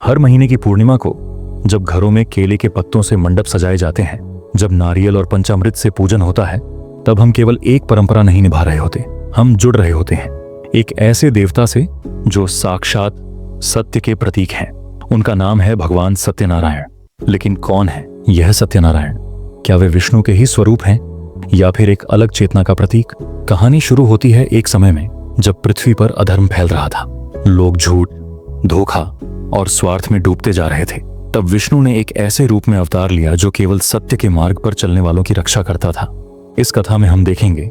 हर महीने की पूर्णिमा को जब घरों में केले के पत्तों से मंडप सजाए जाते हैं, जब नारियल और पंचामृत से पूजन होता है, तब हम केवल एक परंपरा नहीं निभा रहे होते, हम जुड़ रहे होते हैं एक ऐसे देवता से जो साक्षात सत्य के प्रतीक हैं। उनका नाम है भगवान सत्यनारायण। लेकिन कौन है यह सत्यनारायण? क्या वे विष्णु के ही स्वरूप हैं या फिर एक अलग चेतना का प्रतीक? कहानी शुरू होती है एक समय में जब पृथ्वी पर अधर्म फैल रहा था। लोग झूठ, धोखा और स्वार्थ में डूबते जा रहे थे। तब विष्णु ने एक ऐसे रूप में अवतार लिया जो केवल सत्य के मार्ग पर चलने वालों की रक्षा करता था। इस कथा में हम देखेंगे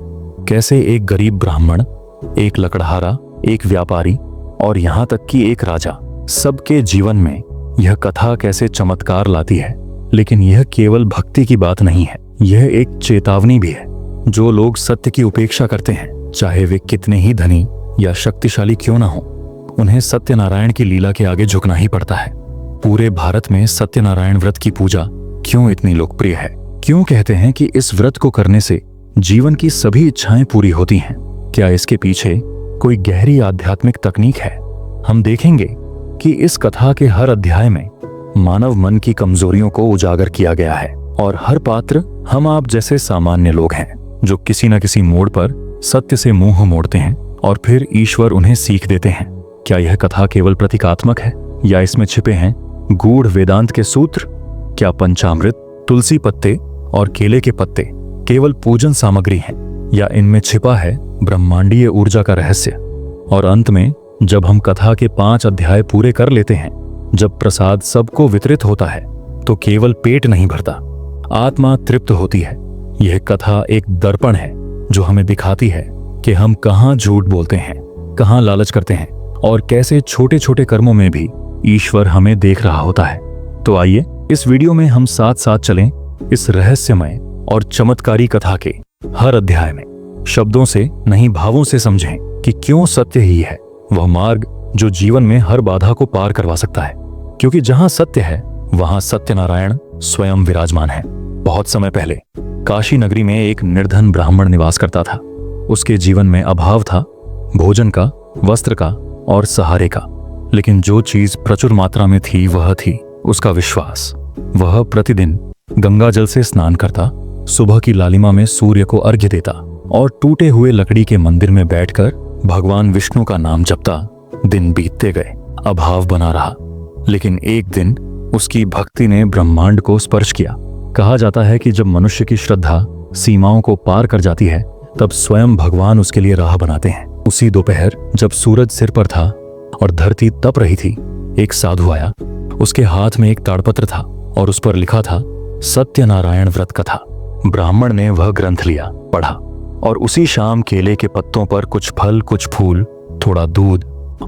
कैसे एक गरीब ब्राह्मण, एक लकड़हारा, एक व्यापारी और यहाँ तक कि एक राजा, सबके जीवन में यह कथा कैसे चमत्कार लाती है। लेकिन यह केवल भक्ति की बात नहीं है, यह एक चेतावनी भी है। जो लोग सत्य की उपेक्षा करते हैं, चाहे वे कितने ही धनी या शक्तिशाली क्यों ना हो, उन्हें सत्यनारायण की लीला के आगे झुकना ही पड़ता है। पूरे भारत में सत्यनारायण व्रत की पूजा क्यों इतनी लोकप्रिय है? क्यों कहते हैं कि इस व्रत को करने से जीवन की सभी इच्छाएं पूरी होती हैं? क्या इसके पीछे कोई गहरी आध्यात्मिक तकनीक है? हम देखेंगे कि इस कथा के हर अध्याय में मानव मन की कमजोरियों को उजागर किया गया है और हर पात्र हम आप जैसे सामान्य लोग हैं जो किसी न किसी मोड़ पर सत्य से मुंह मोड़ते हैं और फिर ईश्वर उन्हें सीख देते हैं। क्या यह कथा केवल प्रतीकात्मक है या इसमें छिपे हैं गूढ़ वेदांत के सूत्र? क्या पंचामृत, तुलसी पत्ते और केले के पत्ते केवल पूजन सामग्री हैं या इनमें छिपा है ब्रह्मांडीय ऊर्जा का रहस्य? और अंत में जब हम कथा के 5 अध्याय पूरे कर लेते हैं, जब प्रसाद सबको वितरित होता है, तो केवल पेट नहीं भरता, आत्मा तृप्त होती है। यह कथा एक दर्पण है जो हमें दिखाती है कि हम कहाँ झूठ बोलते हैं, कहाँ लालच करते हैं और कैसे छोटे छोटे कर्मों में भी ईश्वर हमें देख रहा होता है। तो आइए इस वीडियो में हम साथ साथ चलें इस रहस्यमय और चमत्कारी कथा के हर अध्याय में। शब्दों से नहीं, भावों से समझें कि क्यों सत्य ही है वह मार्ग जो जीवन में हर बाधा को पार करवा सकता है। क्योंकि जहां सत्य है वहां सत्यनारायण स्वयं विराजमान है। बहुत समय पहले काशी नगरी में एक निर्धन ब्राह्मण निवास करता था। उसके जीवन में अभाव था, भोजन का, वस्त्र का और सहारे का। लेकिन जो चीज प्रचुर मात्रा में थी वह थी उसका विश्वास। वह प्रतिदिन गंगा जल से स्नान करता, सुबह की लालिमा में सूर्य को अर्घ्य देता और टूटे हुए लकड़ी के मंदिर में बैठकर भगवान विष्णु का नाम जपता। दिन बीतते गए, अभाव बना रहा। लेकिन एक दिन उसकी भक्ति ने ब्रह्मांड को स्पर्श किया। कहा जाता है कि जब मनुष्य की श्रद्धा सीमाओं को पार कर जाती है, तब स्वयं भगवान उसके लिए राह बनाते हैं। उसी दोपहर जब सूरज सिर पर था और धरती तप रही थी, एक साधु आया। उसके हाथ में एक ताड़पत्र था और उस पर लिखा था सत्यनारायण व्रत कथा। ब्राह्मण ने वह ग्रंथ लिया, पढ़ा और उसी शाम केले के पत्तों पर कुछ फल, कुछ फूल, थोड़ा दूध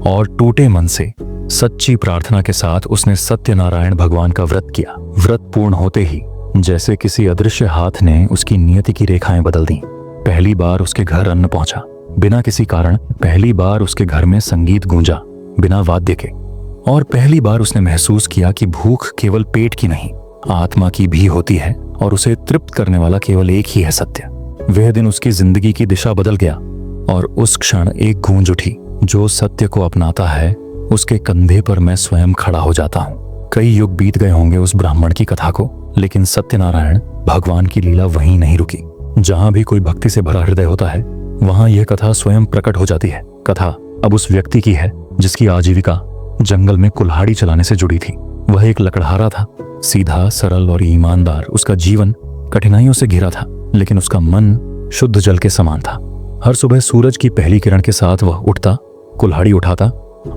और टूटे मन से सच्ची प्रार्थना के साथ उसने सत्यनारायण भगवान का व्रत किया। व्रत पूर्ण होते ही जैसे किसी अदृश्य हाथ ने उसकी नियति की रेखाएं बदल दी। पहली बार उसके घर अन्न पहुंचा बिना किसी कारण। पहली बार उसके घर में संगीत गूंजा बिना वाद्य के। और पहली बार उसने महसूस किया कि भूख केवल पेट की नहीं, आत्मा की भी होती है और उसे तृप्त करने वाला केवल एक ही है, सत्य। वह दिन उसकी जिंदगी की दिशा बदल गया और उस क्षण एक गूंज उठी, जो सत्य को अपनाता है उसके कंधे पर मैं स्वयं खड़ा हो जाता हूँ। कई युग बीत गए होंगे उस ब्राह्मण की कथा को, लेकिन सत्यनारायण भगवान की लीला वहीं नहीं रुकी। जहां भी कोई भक्ति से भरा हृदय होता है, वहां यह कथा स्वयं प्रकट हो जाती है। कथा अब उस व्यक्ति की है जिसकी आजीविका जंगल में कुल्हाड़ी चलाने से जुड़ी थी। वह एक लकड़हारा था, सीधा, सरल और ईमानदार। उसका जीवन कठिनाइयों से घिरा था, लेकिन उसका मन शुद्ध जल के समान था। हर सुबह सूरज की पहली किरण के साथ वह उठता, कुल्हाड़ी उठाता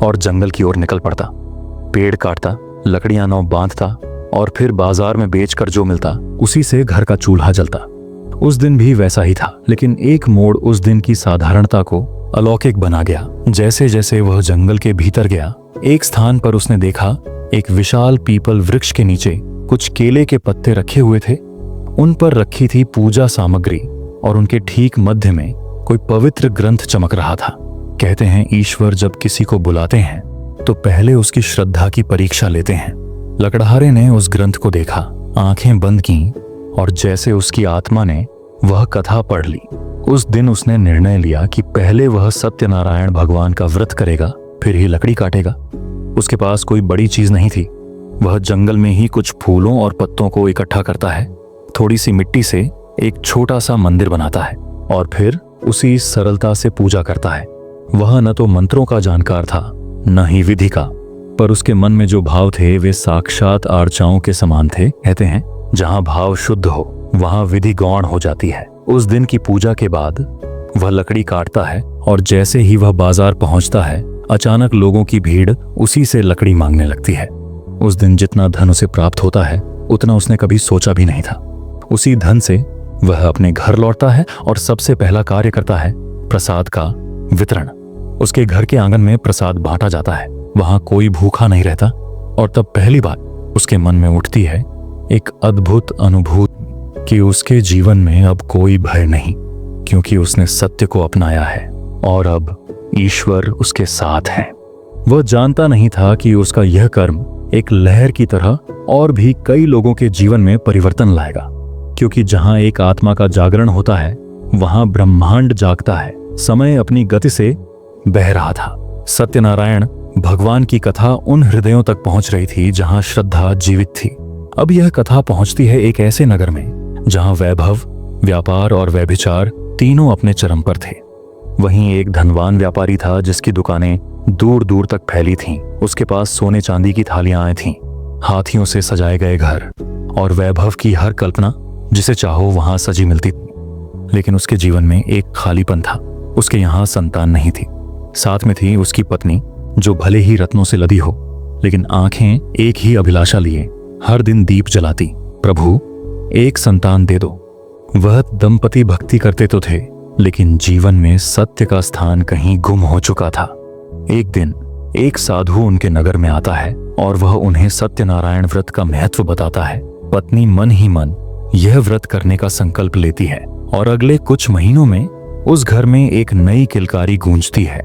और जंगल की ओर निकल पड़ता। पेड़ काटता, लकड़ियां नौ बांधता और फिर बाजार में बेचकर जो मिलता उसी से घर का चूल्हा जलता। उस दिन भी वैसा ही था, लेकिन एक मोड़ उस दिन की साधारणता को अलौकिक बना गया। जैसे जैसे वह जंगल के भीतर गया, एक स्थान पर उसने देखा एक विशाल पीपल वृक्ष के नीचे कुछ केले के पत्ते रखे हुए थे। उन पर रखी थी पूजा सामग्री और उनके ठीक मध्य में कोई पवित्र ग्रंथ चमक रहा था। कहते हैं ईश्वर जब किसी को बुलाते हैं तो पहले उसकी श्रद्धा की परीक्षा लेते हैं। लकड़हारे ने उस ग्रंथ को देखा, आंखें बंद की और जैसे उसकी आत्मा ने वह कथा पढ़ ली, उस दिन उसने निर्णय लिया कि पहले वह सत्यनारायण भगवान का व्रत करेगा, फिर ही लकड़ी काटेगा। उसके पास कोई बड़ी चीज नहीं थी। वह जंगल में ही कुछ फूलों और पत्तों को इकट्ठा करता है, थोड़ी सी मिट्टी से एक छोटा सा मंदिर बनाता है और फिर उसी सरलता से पूजा करता है। वह न तो मंत्रों का जानकार था न ही विधि का, पर उसके मन में जो भाव थे वे साक्षात आर्चाओं के समान थे। कहते हैं जहां भाव शुद्ध हो वहां विधि गौण हो जाती है। उस दिन की पूजा के बाद वह लकड़ी काटता है और जैसे ही वह बाजार पहुंचता है अचानक लोगों की भीड़ उसी से लकड़ी मांगने लगती है। उस दिन जितना धन उसे प्राप्त होता है उतना उसने कभी सोचा भी नहीं था। उसी धन से वह अपने घर लौटता है और सबसे पहला कार्य करता है प्रसाद का वितरण। उसके घर के आंगन में प्रसाद बांटा जाता है। वहां कोई भूखा नहीं रहता और तब पहली बार उसके मन में उठती है एक अद्भुत अनुभूति कि उसके जीवन में अब कोई भय नहीं, क्योंकि उसने सत्य को अपनाया है और अब ईश्वर उसके साथ है। वह जानता नहीं था कि उसका यह कर्म एक लहर की तरह और भी कई लोगों के जीवन में परिवर्तन लाएगा, क्योंकि जहां एक आत्मा का जागरण होता है वहां ब्रह्मांड जागता है। समय अपनी गति से बह रहा था। सत्यनारायण भगवान की कथा उन हृदयों तक पहुंच रही थी जहां श्रद्धा जीवित थी। अब यह कथा पहुंचती है एक ऐसे नगर में जहां वैभव, व्यापार और व्यभिचार तीनों अपने चरम पर थे। वहीं एक धनवान व्यापारी था जिसकी दुकानें दूर दूर तक फैली थीं। उसके पास सोने चांदी की थालियां थीं, हाथियों से सजाए गए घर और वैभव की हर कल्पना जिसे चाहो वहां सजी मिलती थी। लेकिन उसके जीवन में एक खालीपन था। उसके यहाँ संतान नहीं थी। साथ में थी उसकी पत्नी जो भले ही रत्नों से लदी हो, लेकिन आंखें एक ही अभिलाषा लिए हर दिन दीप जलाती, प्रभु एक संतान दे दो। वह दंपति भक्ति करते तो थे, लेकिन जीवन में सत्य का स्थान कहीं गुम हो चुका था। एक दिन एक साधु उनके नगर में आता है और वह उन्हें सत्यनारायण व्रत का महत्व बताता है। पत्नी मन ही मन यह व्रत करने का संकल्प लेती है और अगले कुछ महीनों में उस घर में एक नई किलकारी गूंजती है।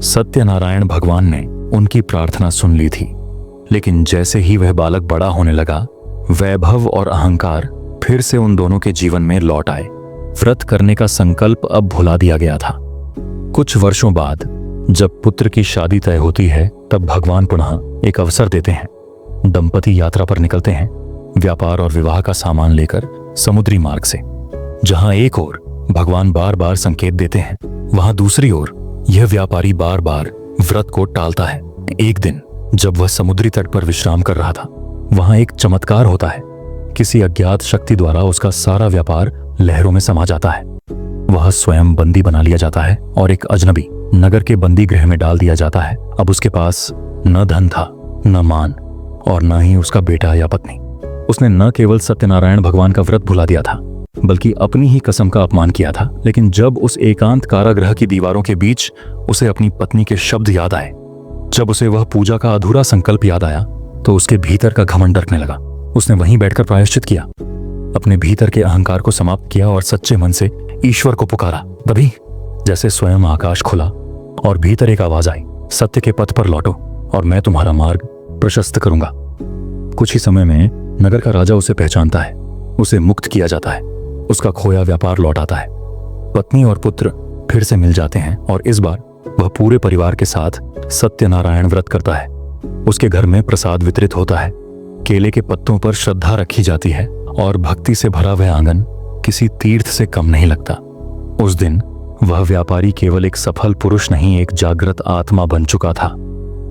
सत्यनारायण भगवान ने उनकी प्रार्थना सुन ली थी, लेकिन जैसे ही वह बालक बड़ा होने लगा, वैभव और अहंकार फिर से उन दोनों के जीवन में लौट आए। व्रत करने का संकल्प अब भुला दिया गया था। कुछ वर्षों बाद जब पुत्र की शादी तय होती है, तब भगवान पुनः एक अवसर देते हैं। दंपति यात्रा पर निकलते हैं, व्यापार और विवाह का सामान लेकर समुद्री मार्ग से। जहां एक ओर भगवान बार बार संकेत देते हैं, वहां दूसरी ओर यह व्यापारी बार बार व्रत को टालता है। एक दिन जब वह समुद्री तट पर विश्राम कर रहा था, वहां एक चमत्कार होता है। किसी अज्ञात शक्ति द्वारा उसका सारा व्यापार लहरों में समा जाता है। वह स्वयं बंदी बना लिया जाता है और एक अजनबी नगर के बंदी गृह में डाल दिया जाता है। अब उसके पास न धन था, न मान और न ही उसका बेटा या पत्नी। उसने न केवल सत्यनारायण भगवान का व्रत भुला दिया था, बल्कि अपनी ही कसम का अपमान किया था। लेकिन जब उस एकांत कारागृह की दीवारों के बीच उसे अपनी पत्नी के शब्द याद आए, जब उसे वह पूजा का अधूरा संकल्प याद आया, तो उसके भीतर का घमंड डरने लगा। उसने वहीं बैठकर प्रायश्चित किया, अपने भीतर के अहंकार को समाप्त किया और सच्चे मन से ईश्वर को पुकारा। तभी जैसे स्वयं आकाश खुला और भीतर एक आवाज आई, सत्य के पथ पर लौटो और मैं तुम्हारा मार्ग प्रशस्त करूंगा। कुछ ही समय में नगर का राजा उसे पहचानता है, उसे मुक्त किया जाता है, उसका खोया व्यापार लौट आता है। पत्नी और पुत्र फिर से मिल जाते हैं और इस बार वह पूरे परिवार के साथ सत्यनारायण व्रत करता है। उसके घर में प्रसाद वितरित होता है, केले के पत्तों पर श्रद्धा रखी जाती है और भक्ति से भरा वह आंगन किसी तीर्थ से कम नहीं लगता। उस दिन वह व्यापारी केवल एक सफल पुरुष नहीं, एक जागृत आत्मा बन चुका था।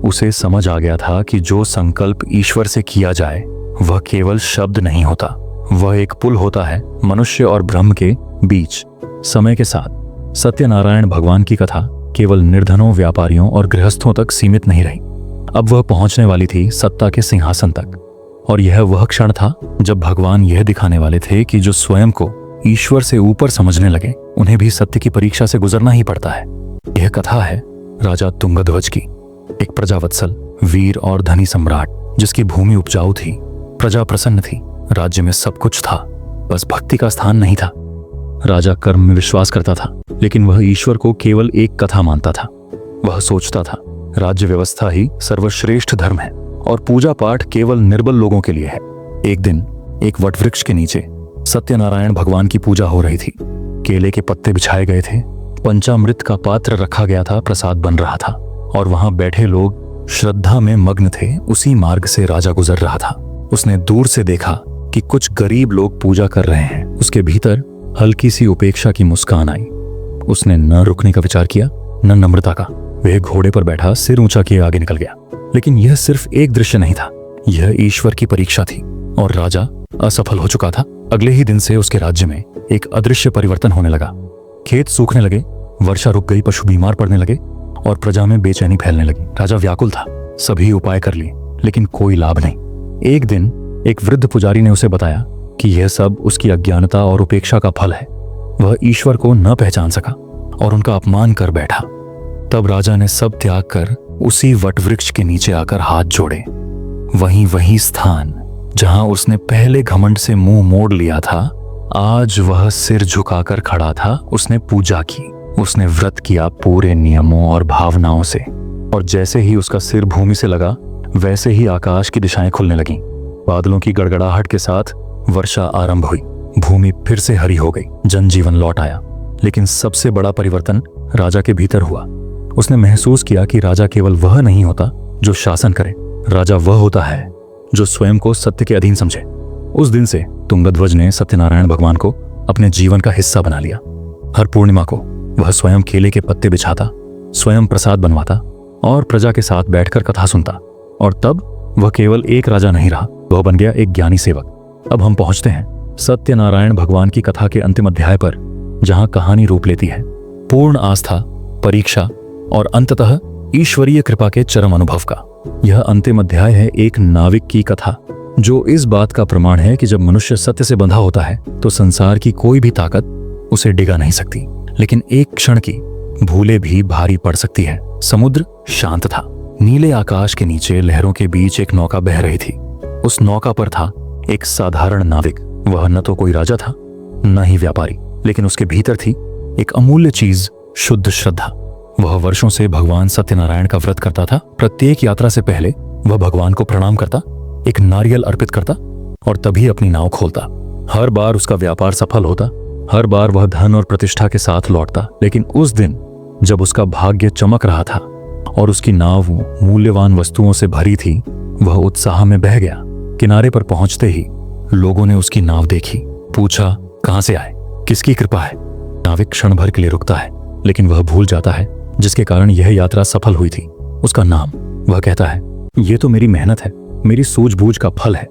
उसे समझ आ गया था कि जो संकल्प ईश्वर से किया जाए वह केवल शब्द नहीं होता, वह एक पुल होता है मनुष्य और ब्रह्म के बीच। समय के साथ सत्यनारायण भगवान की कथा केवल निर्धनों, व्यापारियों और गृहस्थों तक सीमित नहीं रही। अब वह पहुंचने वाली थी सत्ता के सिंहासन तक। और यह वह क्षण था जब भगवान यह दिखाने वाले थे कि जो स्वयं को ईश्वर से ऊपर समझने लगे, उन्हें भी सत्य की परीक्षा से गुजरना ही पड़ता है। यह कथा है राजा तुंगध्वज की, एक प्रजावत्सल, वीर और धनी सम्राट, जिसकी भूमि उपजाऊ थी, प्रजा प्रसन्न थी, राज्य में सब कुछ था, बस भक्ति का स्थान नहीं था। राजा कर्म में विश्वास करता था, लेकिन वह ईश्वर को केवल एक कथा मानता था। वह सोचता था राज्य व्यवस्था ही सर्वश्रेष्ठ धर्म है और पूजा पाठ केवल निर्बल लोगों के लिए है। एक दिन एक वटवृक्ष के नीचे सत्यनारायण भगवान की पूजा हो रही थी। केले के पत्ते बिछाए गए थे, पंचामृत का पात्र रखा गया था, प्रसाद बन रहा था और वहां बैठे लोग श्रद्धा में मग्न थे, उसी मार्ग से राजा गुजर रहा था। उसने दूर से देखा कि कुछ गरीब लोग पूजा कर रहे हैं। उसके भीतर हल्की सी उपेक्षा की मुस्कान आई। उसने न रुकने का विचार किया, न नम्रता का। वह घोड़े पर बैठा सिर ऊंचा किए आगे निकल गया। लेकिन यह सिर्फ एक दृश्य नहीं था, यह ईश्वर की परीक्षा थी और राजा असफल हो चुका था। अगले ही दिन से उसके राज्य में एक अदृश्य परिवर्तन होने लगा। खेत सूखने लगे, वर्षा रुक गई, पशु बीमार पड़ने लगे और प्रजा में बेचैनी फैलने लगी। राजा व्याकुल था, सभी उपाय कर लिए लेकिन कोई लाभ नहीं। एक दिन एक वृद्ध पुजारी ने उसे बताया कि यह सब उसकी अज्ञानता और उपेक्षा का फल है। वह ईश्वर को न पहचान सका और उनका अपमान कर बैठा। तब राजा ने सब त्याग कर उसी वटवृक्ष के नीचे आकर हाथ जोड़े। वही स्थान जहां उसने पहले घमंड से मुंह मोड़ लिया था, आज वह सिर झुकाकर खड़ा था। उसने पूजा की, उसने व्रत किया पूरे नियमों और भावनाओं से, और जैसे ही उसका सिर भूमि से लगा वैसे ही आकाश की दिशाएं खुलने लगीं। बादलों की गड़गड़ाहट के साथ वर्षा आरंभ हुई, भूमि फिर से हरी हो गई, जनजीवन लौट आया। लेकिन सबसे बड़ा परिवर्तन राजा के भीतर हुआ। उसने महसूस किया कि राजा केवल वह नहीं होता जो शासन करे, राजा वह होता है जो स्वयं को सत्य के अधीन समझे। उस दिन से तुंगध्वज ने सत्यनारायण भगवान को अपने जीवन का हिस्सा बना लिया। हर पूर्णिमा को वह स्वयं केले के पत्ते बिछाता, स्वयं प्रसाद बनवाता और प्रजा के साथ बैठकर कथा सुनता। और तब वह केवल एक राजा नहीं रहा, वह बन गया एक ज्ञानी सेवक। अब हम पहुंचते हैं सत्यनारायण भगवान की कथा के अंतिम अध्याय पर, जहां कहानी रूप लेती है पूर्ण आस्था, परीक्षा और अंततः ईश्वरीय कृपा के चरम अनुभव का। यह अंतिम अध्याय है एक नाविक की कथा, जो इस बात का प्रमाण है कि जब मनुष्य सत्य से बंधा होता है तो संसार की कोई भी ताकत उसे डिगा नहीं सकती। लेकिन एक क्षण की भूले भी भारी पड़ सकती है। समुद्र शांत था, नीले आकाश के नीचे लहरों के बीच एक नौका बह रही थी। उस नौका पर था एक साधारण नाविक। वह न तो कोई राजा था न ही व्यापारी, लेकिन उसके भीतर थी एक अमूल्य चीज, शुद्ध श्रद्धा। वह वर्षों से भगवान सत्यनारायण का व्रत करता था। प्रत्येक यात्रा से पहले वह भगवान को प्रणाम करता, एक नारियल अर्पित करता और तभी अपनी नाव खोलता। हर बार उसका व्यापार सफल होता, हर बार वह धन और प्रतिष्ठा के साथ लौटता। लेकिन उस दिन जब उसका भाग्य चमक रहा था और उसकी नाव मूल्यवान वस्तुओं से भरी थी, वह उत्साह में बह गया। किनारे पर पहुंचते ही लोगों ने उसकी नाव देखी, पूछा कहां से आए, किसकी कृपा है। नाविक क्षण भर के लिए रुकता है, लेकिन वह भूल जाता है जिसके कारण यह यात्रा सफल हुई थी, उसका नाम। वह कहता है, यह तो मेरी मेहनत है, मेरी सूझबूझ का फल है।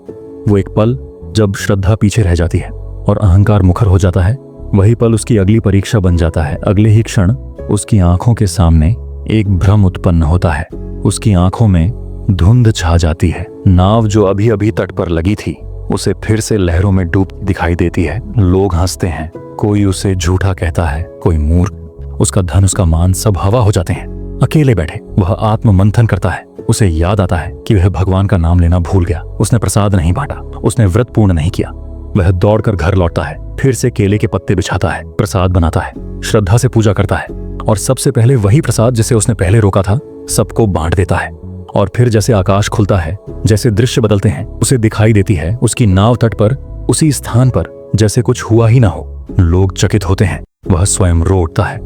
वो एक पल जब श्रद्धा पीछे रह जाती है और अहंकार मुखर हो जाता है, वही पल उसकी अगली परीक्षा बन जाता है। अगले ही क्षण उसकी आंखों के सामने एक भ्रम उत्पन्न होता है। उसकी आंखों में धुंध छा जाती है। नाव जो अभी अभी तट पर लगी थी, उसे फिर से लहरों में डूबती दिखाई देती है। लोग हंसते हैं, कोई उसे झूठा कहता है, कोई मूर्ख। उसका धन, उसका मान सब हवा हो जाते हैं। अकेले बैठे वह आत्म मंथन करता है। उसे याद आता है कि वह भगवान का नाम लेना भूल गया। उसने प्रसाद नहीं बांटा, उसने व्रत पूर्ण नहीं किया। वह दौड़कर घर लौटता है, फिर से केले के पत्ते बिछाता है, प्रसाद बनाता है, श्रद्धा से पूजा करता है और सबसे पहले वही प्रसाद जिसे उसने पहले रोका था सबको बांट देता है। और फिर जैसे आकाश खुलता है, जैसे दृश्य बदलते हैं, उसे दिखाई देती है उसकी नाव तट पर, उसी स्थान पर जैसे कुछ हुआ ही ना हो। लोग चकित होते हैं, वह स्वयं रो उठता है।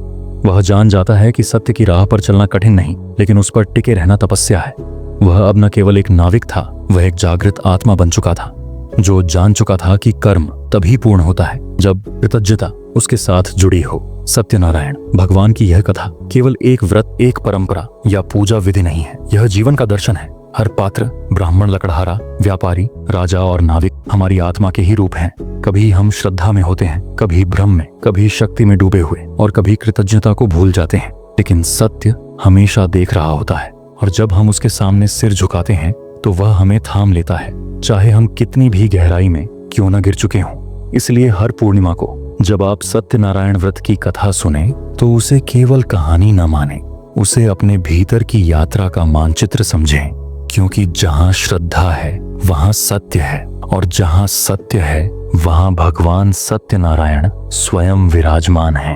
वह जान जाता है कि सत्य की राह पर चलना कठिन नहीं, लेकिन उस पर टिके रहना तपस्या है। वह अब न केवल एक नाविक था, वह एक जागृत आत्मा बन चुका था, जो जान चुका था कि कर्म तभी पूर्ण होता है जब कृतज्ञता उसके साथ जुड़ी हो। सत्यनारायण भगवान की यह कथा केवल एक व्रत, एक परंपरा या पूजा विधि नहीं है, यह जीवन का दर्शन है। हर पात्र, ब्राह्मण, लकड़हारा, व्यापारी, राजा और नाविक हमारी आत्मा के ही रूप हैं। कभी हम श्रद्धा में होते हैं, कभी भ्रम में, कभी शक्ति में डूबे हुए और कभी कृतज्ञता को भूल जाते हैं। लेकिन सत्य हमेशा देख रहा होता है और जब हम उसके सामने सिर झुकाते हैं तो वह हमें थाम लेता है, चाहे हम कितनी भी गहराई में क्यों न गिर चुके हों। इसलिए हर पूर्णिमा को जब आप सत्यनारायण व्रत की कथा सुने तो उसे केवल कहानी न माने, उसे अपने भीतर की यात्रा का मानचित्र समझें। क्योंकि जहां श्रद्धा है वहां सत्य है, और जहां सत्य है वहां भगवान सत्यनारायण स्वयं विराजमान है।